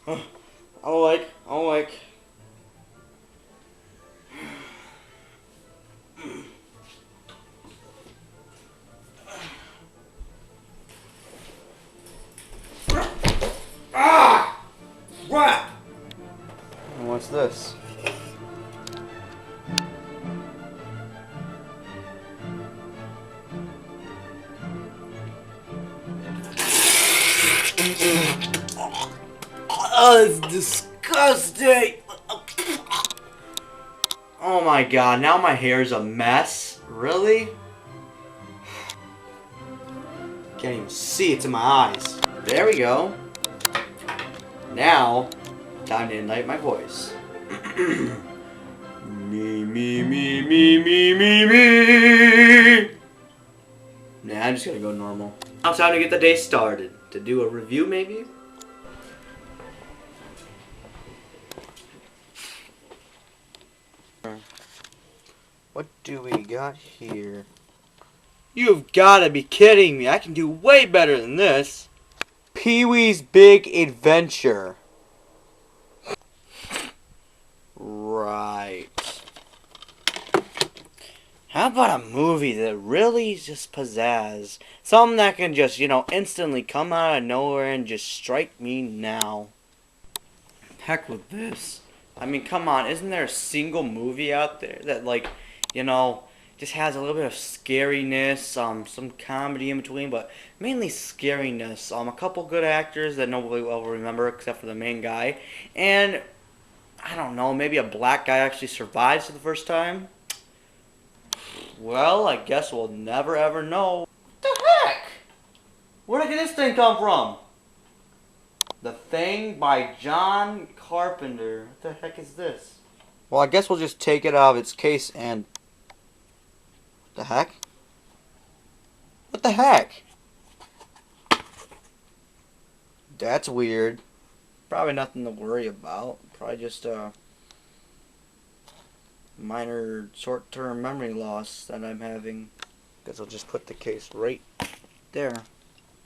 I'm awake. Ah! What? And what's this? Oh, it's disgusting. Oh my god, now my hair's a mess. Really? Can't even see, it's in my eyes. There we go. Now, time to ignite my voice. Me, me, me, me, me, me, me. Nah, I'm just gonna go normal. Now it's time to get the day started. To do a review, maybe? What do we got here? You've gotta be kidding me. I can do way better than this. Pee-wee's Big Adventure. Right. How about a movie that really just pizzazz? Something that can just, instantly come out of nowhere and just strike me now. Heck with this. I mean, come on. Isn't there a single movie out there that, just has a little bit of scariness, some comedy in between, but mainly scariness. A couple good actors that nobody will remember except for the main guy. And, I don't know, maybe a black guy actually survives for the first time? Well, I guess we'll never ever know. What the heck? Where did this thing come from? The Thing by John Carpenter. What the heck is this? Well, I guess we'll just take it out of its case and... The heck? What the heck? That's weird. Probably nothing to worry about. Probably just minor short-term memory loss that I'm having. Guess I'll just put the case right there.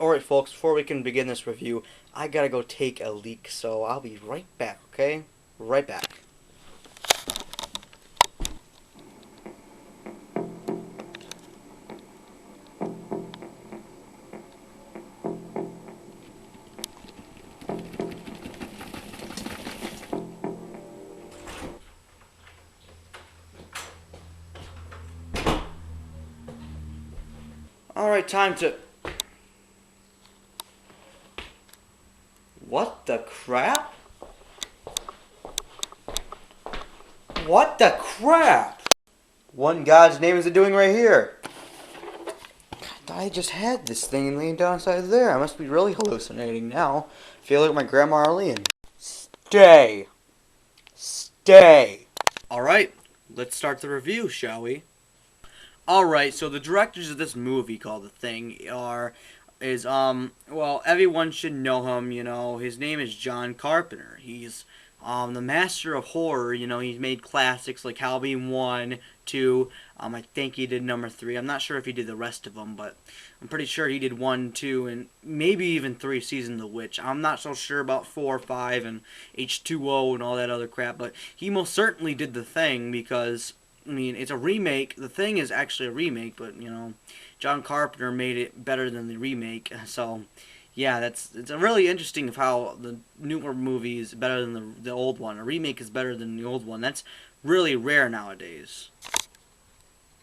Alright folks, before we can begin this review, I gotta go take a leak, so I'll be right back, okay? Right back. Alright, time to... What the crap? What the crap? What in God's name is it doing right here? God, I just had this thing laying down inside there. I must be really hallucinating now. I feel like my Grandma Arlene. Stay. Stay. Alright, let's start the review, shall we? Alright, so the directors of this movie called The Thing well, everyone should know him, his name is John Carpenter. He's, the master of horror, he's made classics like Halloween 1, 2, I think he did number 3. I'm not sure if he did the rest of them, but I'm pretty sure he did 1, 2, and maybe even 3 Season of the Witch. I'm not so sure about 4, 5, and H2O and all that other crap, but he most certainly did The Thing because... I mean, it's a remake. The Thing is actually a remake, but, John Carpenter made it better than the remake. So, yeah, it's really interesting of how the newer movie is better than the old one. A remake is better than the old one. That's really rare nowadays.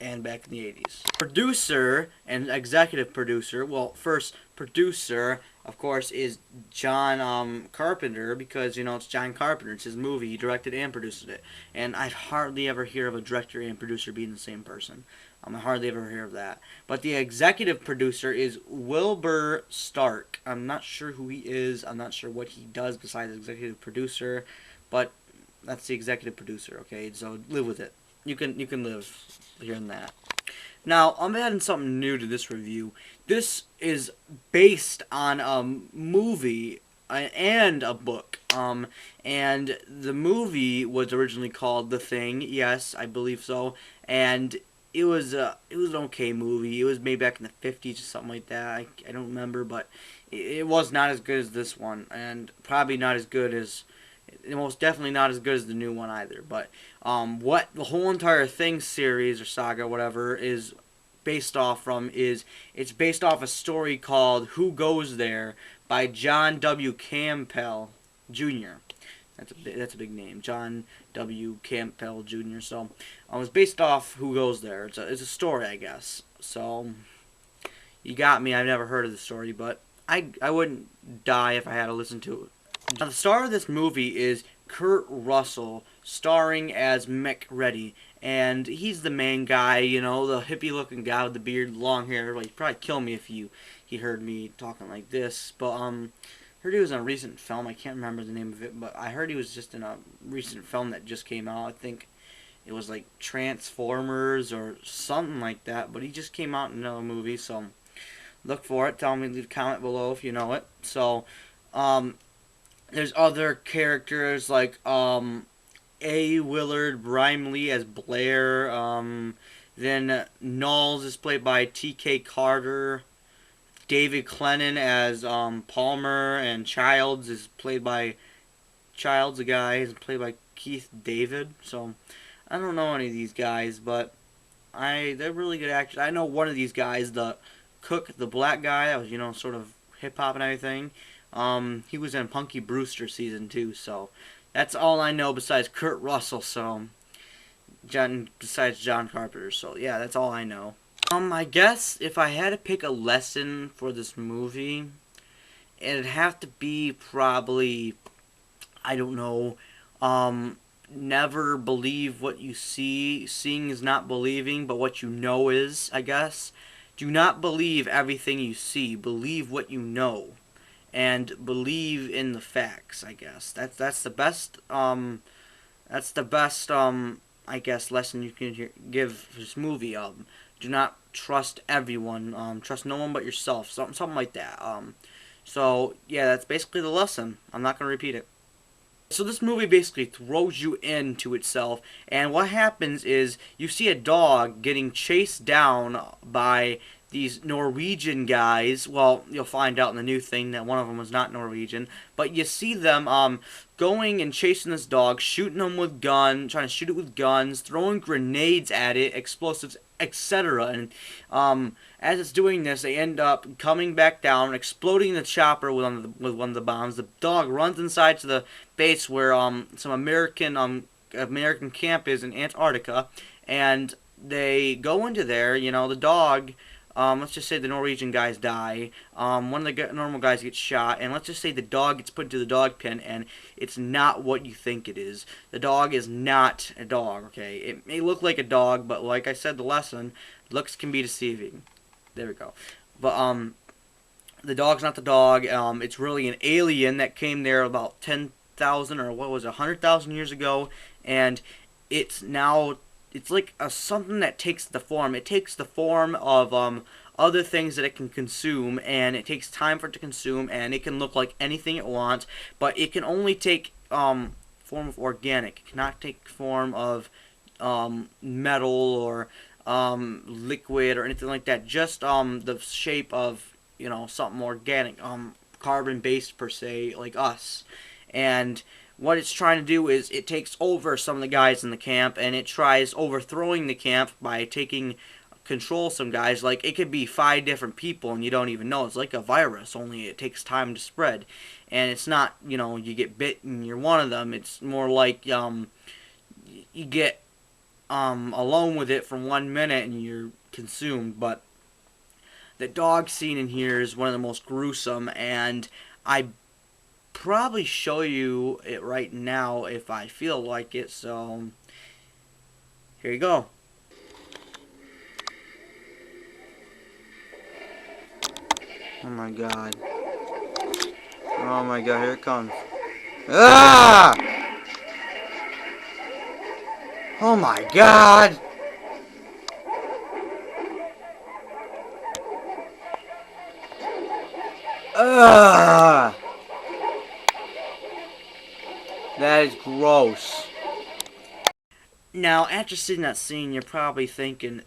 And back in the 80s. Producer and executive producer, well, first producer, of course, is John Carpenter, because, it's John Carpenter. It's his movie. He directed and produced it. And I'd hardly ever hear of a director and producer being the same person. I hardly ever hear of that. But the executive producer is Wilbur Stark. I'm not sure who he is. I'm not sure what he does besides executive producer. But that's the executive producer, okay? So live with it. You can live hearing that. Now, I'm adding something new to this review. This is based on a movie and a book. And the movie was originally called The Thing. Yes, I believe so. And it was an okay movie. It was made back in the 50s or something like that. I don't remember, but it was not as good as this one, and probably not as good as, most definitely not as good as the new one either. But what the whole entire thing series or saga, whatever, is based off from is, it's based off a story called Who Goes There by John W. Campbell Jr. That's a big name, John W. Campbell Jr. So it's based off Who Goes There. It's a story, I guess. So you got me. I've never heard of the story, but I wouldn't die if I had to listen to it. Now, the star of this movie is Kurt Russell, starring as Mick Reddy, and he's the main guy. You know, the hippie-looking guy with the beard, long hair. Like, he'd probably kill me if he heard me talking like this. But heard he was in a recent film. I can't remember the name of it, but I heard he was just in a recent film that just came out. I think it was like Transformers or something like that. But he just came out in another movie, so look for it. Tell me, leave a comment below if you know it. So, there's other characters like A. Willard Brimley as Blair. Then Knowles is played by T.K. Carter. David Clennon as Palmer, and Childs is played by the guy is played by Keith David. So I don't know any of these guys, but they're really good actors. I know one of these guys, the cook, the black guy that was sort of hip hop and everything. He was in Punky Brewster season 2. So that's all I know besides Kurt Russell. So besides John Carpenter. So yeah, that's all I know. I guess if I had to pick a lesson for this movie, it'd have to be probably, I don't know, never believe what you see. Seeing is not believing, but what you know is, I guess. Do not believe everything you see. Believe what you know. And believe in the facts, I guess. That's the best, I guess, lesson you can give this movie. Do not trust everyone. Trust no one but yourself. Something like that. So yeah, that's basically the lesson. I'm not gonna repeat it. So this movie basically throws you into itself, and what happens is you see a dog getting chased down by these Norwegian guys. Well, you'll find out in the new thing that one of them was not Norwegian, but you see them going and chasing this dog, shooting them with guns, trying to shoot it with guns, throwing grenades at it, explosives, etc. And as it's doing this, they end up coming back down, exploding the chopper with one of the bombs. The dog runs inside to the base where some American camp is in Antarctica, and they go into there. The dog. Let's just say the Norwegian guys die. One of the normal guys gets shot, and let's just say the dog gets put into the dog pen, and it's not what you think it is. The dog is not a dog, okay? It may look like a dog, but like I said, the lesson, looks can be deceiving. There we go. But, the dog's not the dog. It's really an alien that came there about 10,000 or 100,000 years ago, and it's like something that takes the form. It takes the form of other things that it can consume, and it takes time for it to consume, and it can look like anything it wants, but it can only take form of organic. It cannot take form of metal or liquid or anything like that. Just the shape of something organic, carbon based per se, like us. And what it's trying to do is it takes over some of the guys in the camp, and it tries overthrowing the camp by taking control of some guys. Like, it could be 5 different people and you don't even know. It's like a virus, only it takes time to spread. And it's not, you get bit and you're one of them. It's more like you get alone with it for 1 minute and you're consumed. But the dog scene in here is one of the most gruesome, and I probably show you it right now if I feel like it. So here you go. Oh my god. Oh my god, here it comes. Ah! Oh my god! Ah! That is gross. Now, after seeing that scene, you're probably thinking,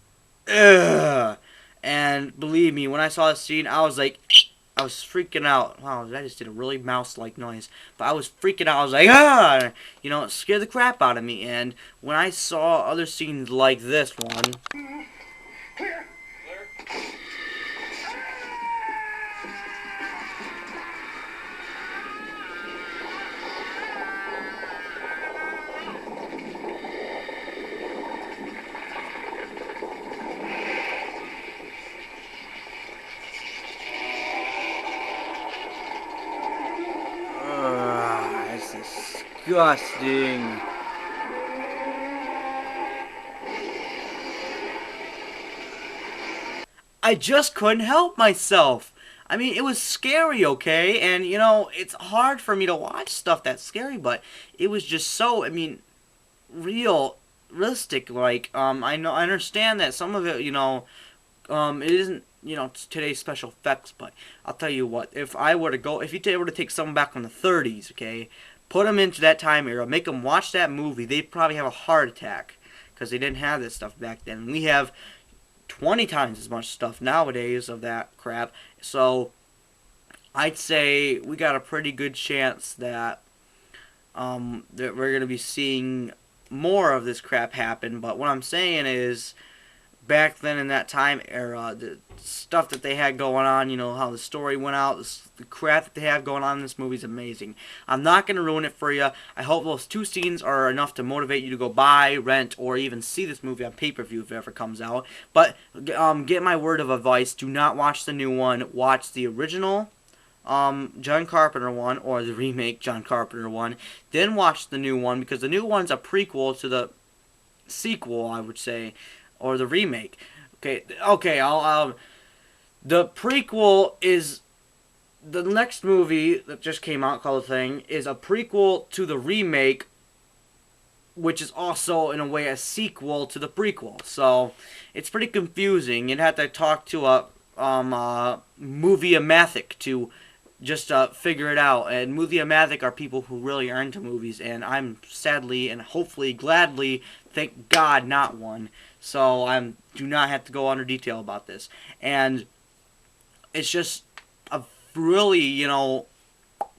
ugh. And believe me, when I saw this scene, I was like, I was freaking out. Wow, I just did a really mouse-like noise. But I was freaking out. I was like, ah! You know, it scared the crap out of me. And when I saw other scenes like this one, it's disgusting. I just couldn't help myself. I mean, it was scary, okay? And, you know, it's hard for me to watch stuff that's scary, but it was just so, I mean, realistic. Like, I understand that some of it, you know, it isn't, you know, today's special effects, but I'll tell you what, if you were to take someone back from the 30s, okay, put them into that time era, make them watch that movie, they'd probably have a heart attack, because they didn't have this stuff back then. We have 20 times as much stuff nowadays of that crap. So I'd say we got a pretty good chance that we're gonna be seeing more of this crap happen. But what I'm saying is, back then in that time era, the stuff that they had going on, you know, how the story went out, the crap that they have going on in this movie is amazing. I'm not going to ruin it for you. I hope those two scenes are enough to motivate you to go buy, rent, or even see this movie on pay-per-view if it ever comes out. But get my word of advice. Do not watch the new one. Watch the original John Carpenter one, or the remake John Carpenter one. Then watch the new one, because the new one's a prequel to the sequel, I would say, or the remake. Okay. The prequel is the next movie that just came out called The Thing is a prequel to the remake, which is also in a way a sequel to the prequel. So it's pretty confusing. You'd have to talk to a movie-omathic to just figure it out. And movie-omathic are people who really are into movies, and I'm sadly and hopefully gladly, thank God, not one. So I do not have to go into detail about this. And it's just a really, you know,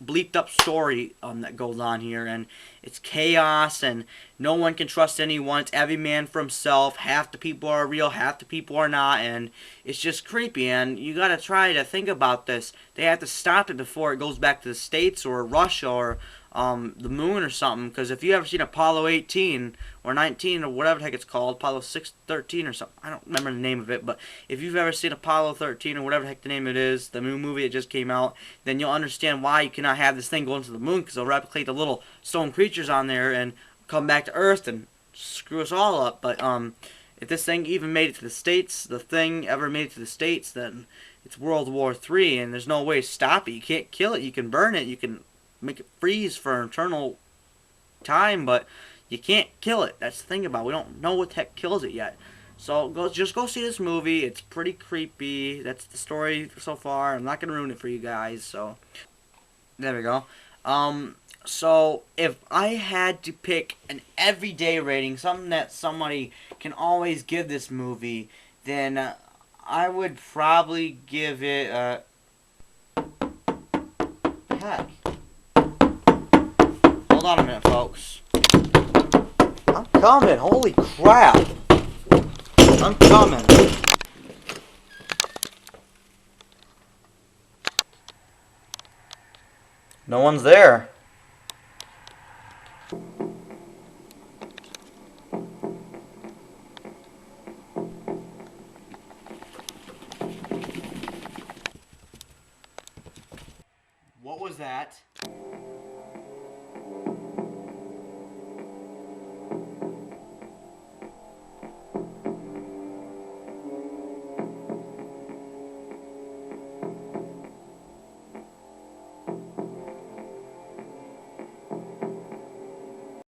bleeped up story that goes on here, and it's chaos, and no one can trust anyone. It's every man for himself. Half the people are real, half the people are not, and it's just creepy. And you gotta try to think about this. They have to stop it before it goes back to the States or Russia or the moon or something. Because if you ever seen Apollo 18 or 19 or whatever the heck it's called, Apollo 13 or something, I don't remember the name of it, but if you've ever seen Apollo 13 or whatever the heck the name of it is, the new movie that just came out, then you'll understand why you cannot have this thing go into the moon, because they'll replicate the little stone creatures on there and come back to Earth and screw us all up. But if this thing even made it to the States, the thing ever made it to the States, then it's World War III, and there's no way to stop it. You can't kill it. You can burn it. You can make it freeze for an eternal time, but you can't kill it. That's the thing about it. We don't know what the heck kills it yet. So just go see this movie. It's pretty creepy. That's the story so far. I'm not going to ruin it for you guys. So there we go. So if I had to pick an everyday rating, something that somebody can always give this movie, then I would probably give it heck. Hold on a minute, folks. I'm coming. Holy crap. I'm coming. No one's there. What was that?